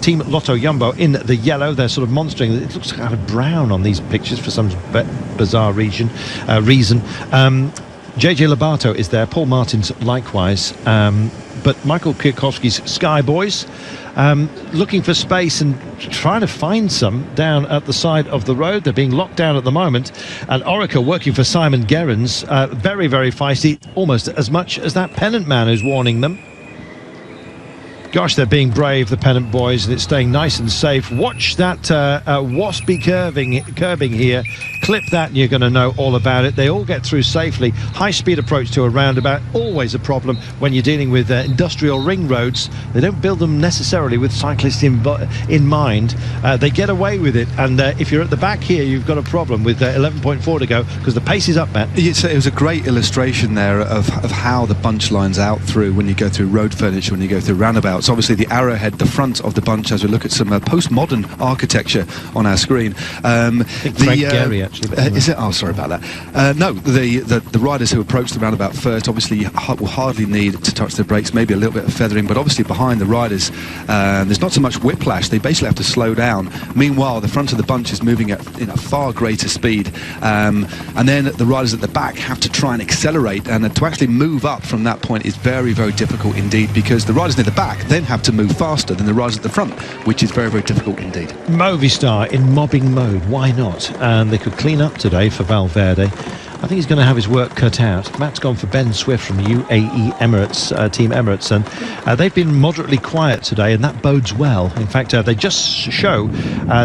Team Lotto Jumbo in the yellow. They're sort of monstering. It looks kind of brown on these pictures for some bizarre reason. JJ Lobato is there, Paul Martins likewise, but Michael Kwiatkowski's Sky Boys looking for space and trying to find some down at the side of the road. They're being locked down at the moment, and Orica working for Simon Gerrans, very, very feisty, almost as much as that pennant man who's warning them. Gosh, they're being brave, the pennant boys, and it's staying nice and safe. Watch that waspy curbing here. Clip that and you're going to know all about it. They all get through safely. High-speed approach to a roundabout, always a problem when you're dealing with industrial ring roads. They don't build them necessarily with cyclists in mind. They get away with it, and if you're at the back here, you've got a problem with 11.4 to go, because the pace is up, Matt. It was a great illustration there of how the bunch lines out through when you go through road furniture, when you go through roundabouts. Obviously the arrowhead, the front of the bunch, as we look at some postmodern architecture on our screen. I think Frank Gehry, actually. Is it? Oh, sorry about that. No, the riders who approach the roundabout first obviously will hardly need to touch their brakes, maybe a little bit of feathering, but obviously behind the riders there's not so much whiplash. They basically have to slow down. Meanwhile, the front of the bunch is moving at far greater speed, and then the riders at the back have to try and accelerate, and to actually move up from that point is very, very difficult indeed, because the riders near the back then have to move faster than the riders at the front, which is very, very difficult indeed. Movistar in mobbing mode, why not? And they could clean up today for Valverde. I think he's going to have his work cut out. Matt's gone for Ben Swift from UAE Emirates, Team Emirates, and they've been moderately quiet today, and that bodes well. In fact, they just show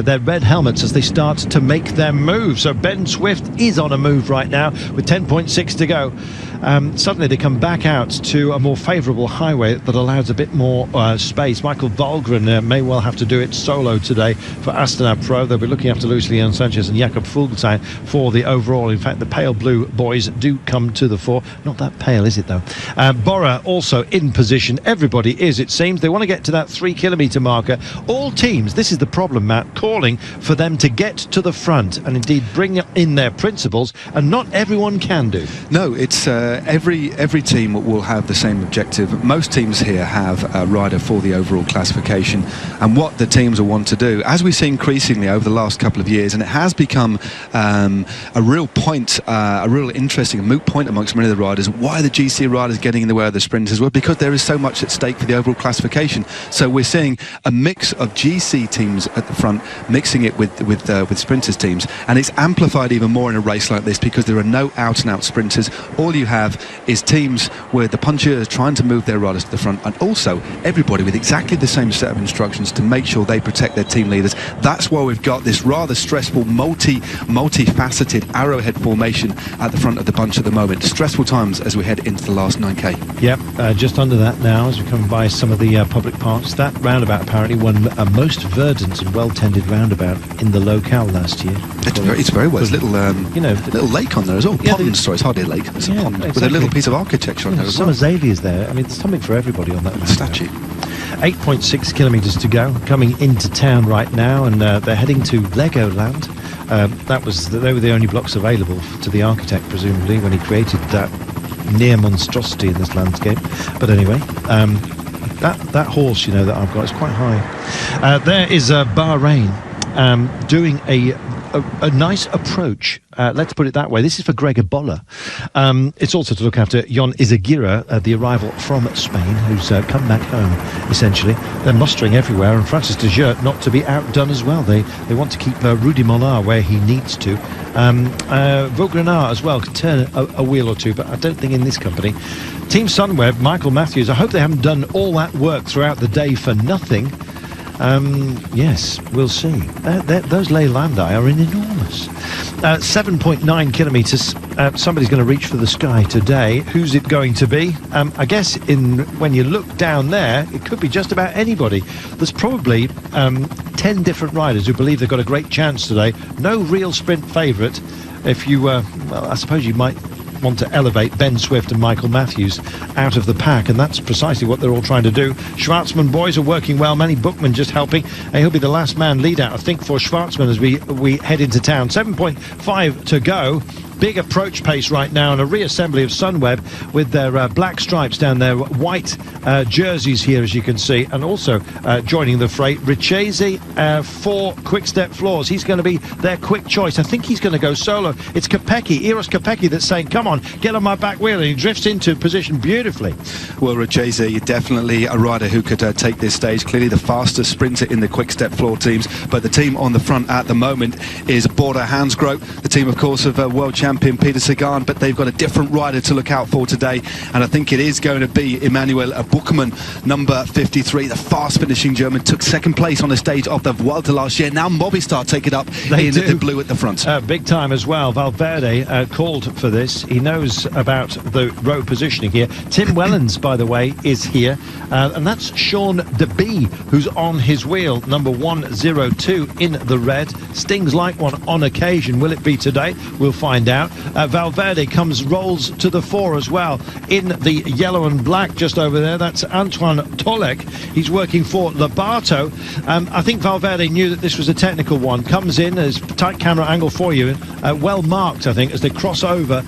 their red helmets as they start to make their move. So Ben Swift is on a move right now with 10.6 to go. Suddenly they come back out to a more favourable highway that allows a bit more space. Michael Dahlgren may well have to do it solo today for Astana Pro. They'll be looking after Luis Leon Sanchez and Jakob Fuglsang for the overall. In fact, the pale blue boys do come to the fore. Not that pale, is it, though? Bora also in position. Everybody is, it seems. They want to get to that 3 kilometre marker. All teams, this is the problem, Matt, calling for them to get to the front and indeed bring in their principles, and not everyone can do. No, it's every team will have the same objective. Most teams here have a rider for the overall classification, and what the teams will want to do, as we see increasingly over the last couple of years, and it has become a real point, a real interesting moot point amongst many of the riders. Why are the GC riders getting in the way of the sprinters? Well, because there is so much at stake for the overall classification. So we're seeing a mix of GC teams at the front mixing it with sprinters teams, and it's amplified even more in a race like this because there are no out-and-out sprinters. All you have is teams where the punchers are trying to move their riders to the front, and also everybody with exactly the same set of instructions to make sure they protect their team leaders. That's why we've got this rather stressful multi-faceted arrowhead formation at the front of the bunch at the moment. Stressful times as we head into the last 9k. Yep, just under that now as we come by some of the public parks. That roundabout apparently won a most verdant and well-tended roundabout in the locale last year. It's very well. There's a little lake on there as well. Yeah, Pond, sorry, it's hardly a lake. It's a pond exactly. With a little piece of architecture on there as some well. azaleas there. I mean, there's something for everybody on that statue. 8.6 kilometres to go, coming into town right now, and they're heading to Legoland. They were the only blocks available to the architect, presumably, when he created that near monstrosity in this landscape. But anyway, that horse, that I've got is quite high. There is Bahrain doing a nice approach. Let's put it that way. This is for Gregor Boller. It's also to look after Jon Izagirre, the arrival from Spain, who's come back home, essentially. They're mustering everywhere, and Francis de Geert not to be outdone as well. They want to keep Rudy Mollard where he needs to. Vaugrenard as well could turn a wheel or two, but I don't think in this company. Team Sunweb, Michael Matthews, I hope they haven't done all that work throughout the day for nothing. Yes, we'll see. Those Leylandi are enormous. 7.9 kilometres. Somebody's going to reach for the sky today. Who's it going to be? I guess when you look down there, it could be just about anybody. There's probably 10 different riders who believe they've got a great chance today. No real sprint favourite. If you, I suppose you might want to elevate Ben Swift and Michael Matthews out of the pack, and that's precisely what they're all trying to do. Schwarzman boys are working well. Manny Bookman just helping, and he'll be the last man lead out, I think, for Schwarzman as we head into town. 7.5 to go. big approach pace right now, and a reassembly of Sunweb with their black stripes down their white jerseys here, as you can see, and also joining the fray, Richese for quick-step floors. He's going to be their quick choice. I think he's going to go solo. It's Eros Kopecky that's saying, come on, get on my back wheel, and he drifts into position beautifully. Well, Richese, definitely a rider who could take this stage. Clearly the fastest sprinter in the quick-step floor teams, but the team on the front at the moment is Bora-Hansgrohe, the team, of course, of world champion Peter Sagan, but they've got a different rider to look out for today, and I think it is going to be Emanuel Buchmann, number 53, the fast-finishing German, took second place on the stage of the Vuelta last year. Now Movistar take it up in the blue at the front. Big time as well. Valverde called for this. He knows about the road positioning here. Tim Wellens, by the way, is here, and that's Sean De Bee, who's on his wheel, number 102 in the red. Stings like one on occasion. Will it be today? We'll find out. Valverde rolls to the fore as well in the yellow and black just over there. That's Antoine Tolek. He's working for Lobato. I think Valverde knew that this was a technical one. Comes in as tight camera angle for you, well marked, I think, as they cross over.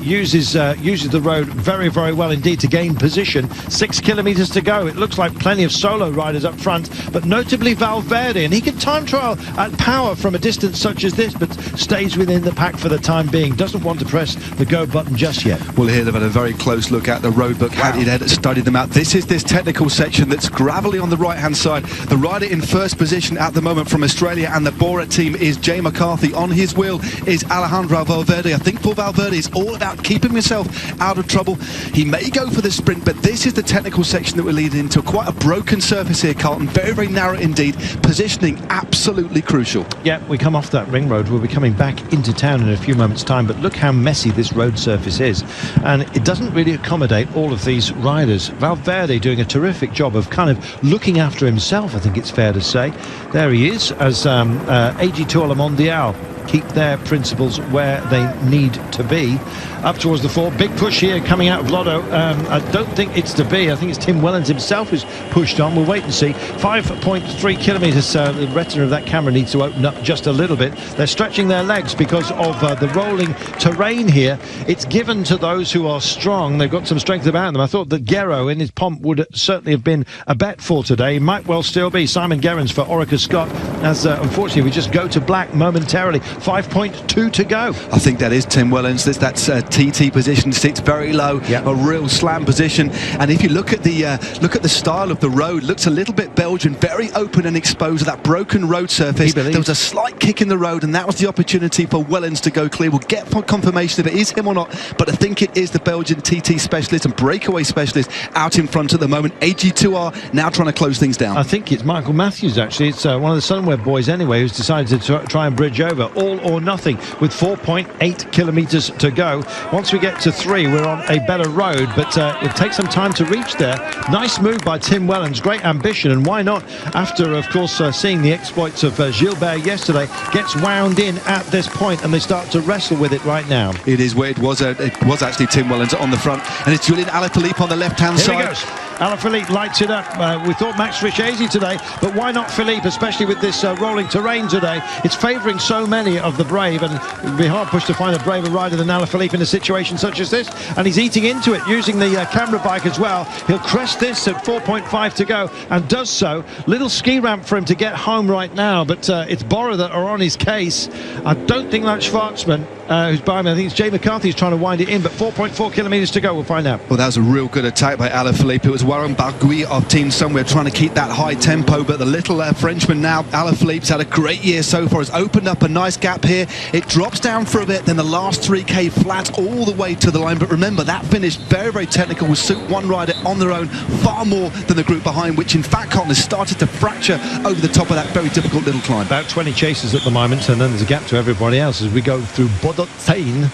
Uses the road very, very well indeed to gain position. 6 kilometres to go. It looks like plenty of solo riders up front, but notably Valverde, and he can time trial at power from a distance such as this, but stays within the pack for the time being. Doesn't want to press the go button just yet. We'll hear them at a very close look at the road book. Wow. Had studied them out. This is this technical section that's gravelly on the right hand side. The rider in first position at the moment from Australia and the Bora team is Jay McCarthy. On his wheel is Alejandro Valverde. I think for Valverde it's all about keeping himself out of trouble. He may go for the sprint, but this is the technical section that we're leading into. Quite a broken surface here, Carlton. Very, very narrow indeed. Positioning absolutely crucial. Yeah, we come off that ring road. We'll be coming back into town in a few moments' time, but look how messy this road surface is, and it doesn't really accommodate all of these riders. Valverde doing a terrific job of kind of looking after himself, I think it's fair to say. There he is as AG Tour Le Mondial keep their principles where they need to be. Up towards the fore, big push here coming out of Lotto. I don't think it's to be. I think it's Tim Wellens himself who's pushed on. We'll wait and see. 5.3 kilometres. The retina of that camera needs to open up just a little bit. They're stretching their legs because of the rolling terrain here. It's given to those who are strong. They've got some strength about them. I thought that Guerrero in his pomp would certainly have been a bet for today. He might well still be. Simon Gerrans for Orica-Scott, as unfortunately we just go to black momentarily. 5.2 to go. I think that is Tim Wellens. That's TT position, sits very low, a real slam position. And if you look at the style of the road, looks a little bit Belgian, very open and exposed. That broken road surface. There was a slight kick in the road, and that was the opportunity for Wellens to go clear. We'll get confirmation if it is him or not, but I think it is the Belgian TT specialist and breakaway specialist out in front at the moment. AG2R now trying to close things down. I think it's Michael Matthews, actually. It's one of the Sunweb boys anyway, who's decided to try and bridge over. All or nothing with 4.8 kilometres to go. Once we get to 3, we're on a better road, but it'll take some time to reach there. Nice move by Tim Wellens, great ambition, and why not, after of course seeing the exploits of Gilbert yesterday, gets wound in at this point, and they start to wrestle with it right now. It is where it was actually Tim Wellens on the front, and it's Julian Alaphilippe on the left hand side. Here he goes. Alaphilippe lights it up. We thought Max Richese today, but why not Philippe, especially with this rolling terrain today? It's favouring so many of the brave, and it would be hard pushed to find a braver rider than Alaphilippe in a situation such as this, and he's eating into it, using the camera bike as well. He'll crest this at 4.5 to go, and does so. Little ski ramp for him to get home right now, but it's Bora that are on his case. I don't think that's Schwartzman who's by me. I think it's Jay McCarthy who's trying to wind it in, but 4.4 kilometres to go. We'll find out. Well, that was a real good attack by Alaphilippe. It was Yoann Bagot of Team Sunweb trying to keep that high tempo, but the little Frenchman now, Alaphilippe's had a great year so far. Has opened up a nice gap here. It drops down for a bit, then the last 3k flat all the way to the line. But remember, that finish very, very technical, will suit one rider on their own far more than the group behind, which in fact Cotton has started to fracture over the top of that very difficult little climb. About 20 chasers at the moment, and then there's a gap to everybody else as we go through Bodotain.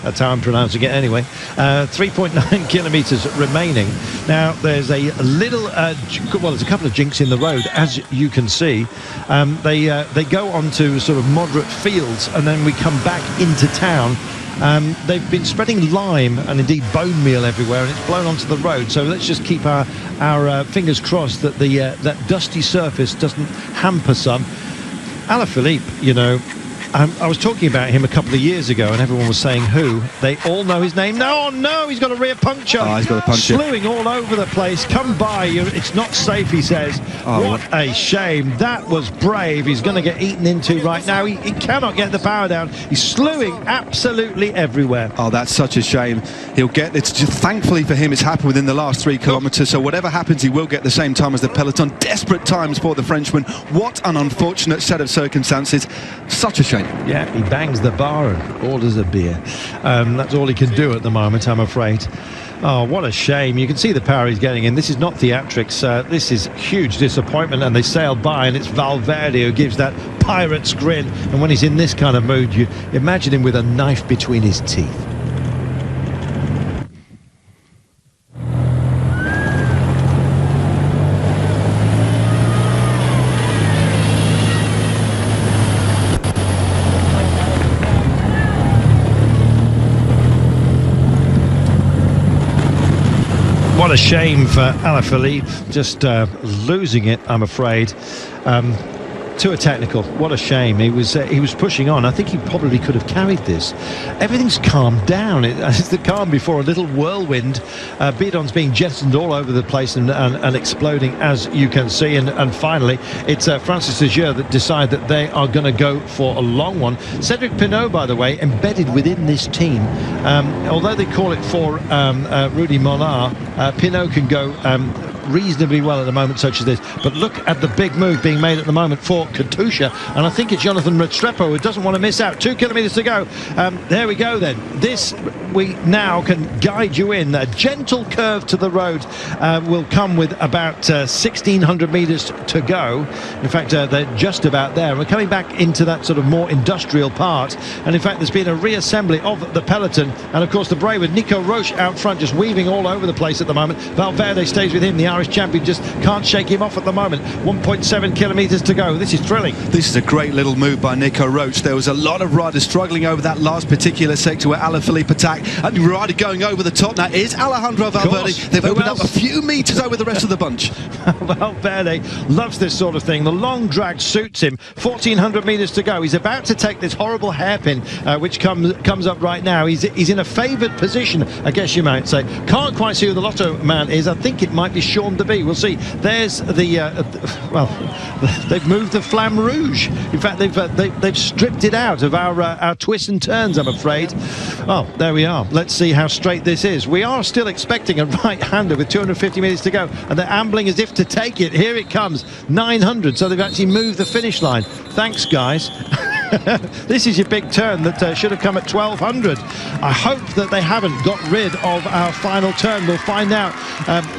That's how I'm pronouncing it anyway. 3.9 kilometres remaining. Now, there's a little, well, there's a couple of jinks in the road, as you can see. They go onto sort of moderate fields, and then we come back into town. They've been spreading lime and indeed bone meal everywhere, and it's blown onto the road. So let's just keep our fingers crossed that that dusty surface doesn't hamper some. Alaphilippe, you know, I was talking about him a couple of years ago, and everyone was saying who. They all know his name. No, no, he's got a rear puncture. Oh, he's got a puncture. Slewing all over the place. Come by, it's not safe, he says. Oh, what a shame. That was brave. He's going to get eaten into right now. He cannot get the power down. He's slewing absolutely everywhere. Oh, that's such a shame. He'll get, it's just, thankfully for him, it's happened within the last 3 kilometres, so whatever happens, he will get the same time as the peloton. Desperate times for the Frenchman. What an unfortunate set of circumstances. Such a shame. Yeah, he bangs the bar and orders a beer. That's all he can do at the moment, I'm afraid. Oh, what a shame. You can see the power he's getting in. This is not theatrics. This is huge disappointment, and they sail by, and it's Valverde who gives that pirate's grin. And when he's in this kind of mood, you imagine him with a knife between his teeth. What a shame for Alaphilippe, just losing it, I'm afraid. To a technical, what a shame. He was pushing on. I think he probably could have carried this. Everything's calmed down. It's the calm before a little whirlwind. Bidons being jettisoned all over the place and exploding, as you can see. And finally, it's Francis Leger that decide that they are going to go for a long one. Cedric Pinot, by the way, embedded within this team. Although they call it for Rudy Mollard, Pinot can go reasonably well at the moment, such as this. But look at the big move being made at the moment for Katusha, and I think it's Jonathan Restrepo who doesn't want to miss out. 2 kilometres to go. There we go then. This we now can guide you in. A gentle curve to the road will come with about 1,600 metres to go. In fact, they're just about there. We're coming back into that sort of more industrial part, and in fact there's been a reassembly of the peloton, and of course the brave with Nico Roche out front, just weaving all over the place at the moment. Valverde stays with him. The Irish champion just can't shake him off at the moment. 1.7 kilometres to go. This is thrilling. This is a great little move by Nico Roche. There was a lot of riders struggling over that last particular sector where Alaphilippe attacked, and the rider going over the top now is Alejandro Valverde. They've opened up a few metres over the rest of the bunch. Valverde loves this sort of thing. The long drag suits him. 1,400 metres to go. He's about to take this horrible hairpin which comes up right now. He's in a favoured position, I guess you might say. Can't quite see who the Lotto man is. I think it might be Sean Deby. We'll see. There's the well, they've moved the Flamme Rouge. In fact, they've stripped it out of our twists and turns, I'm afraid. Oh, there we are. Let's see how straight this is. We are still expecting a right-hander with 250 metres to go, and they're ambling as if to take it. Here it comes, 900. So they've actually moved the finish line. Thanks, guys. This is your big turn that should have come at 1,200. I hope that they haven't got rid of our final turn. We'll find out.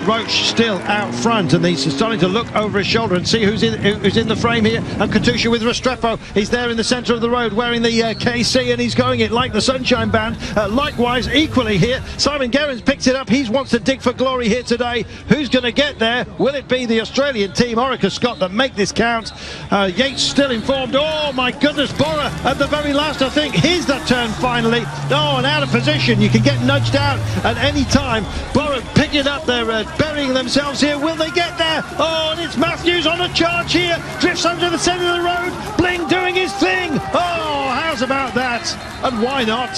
Roche still out front, and he's starting to look over his shoulder and see who's in the frame here. And Katusha with Restrepo. He's there in the centre of the road wearing the KC, and he's going it like the Sunshine Band. Likewise, equally here, Simon Gerrans picks it up. He wants to dig for glory here today. Who's going to get there? Will it be the Australian team, Orica-Scott, that make this count? Yates still informed. Oh my goodness, Bora at the very last, I think. Here's the turn finally. Oh, and out of position. You can get nudged out at any time. Bora picking it up. They're burying themselves here. Will they get there? Oh, and it's Matthews on a charge here. Drifts under the centre of the road. Bling doing his thing. Oh, how's about that? And why not?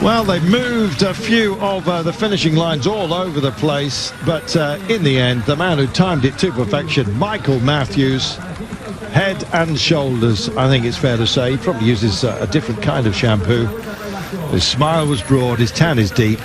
Well, they've moved a few of the finishing lines all over the place, but in the end, the man who timed it to perfection, Michael Matthews, head and shoulders, I think it's fair to say. He probably uses a different kind of shampoo. His smile was broad, his tan is deep.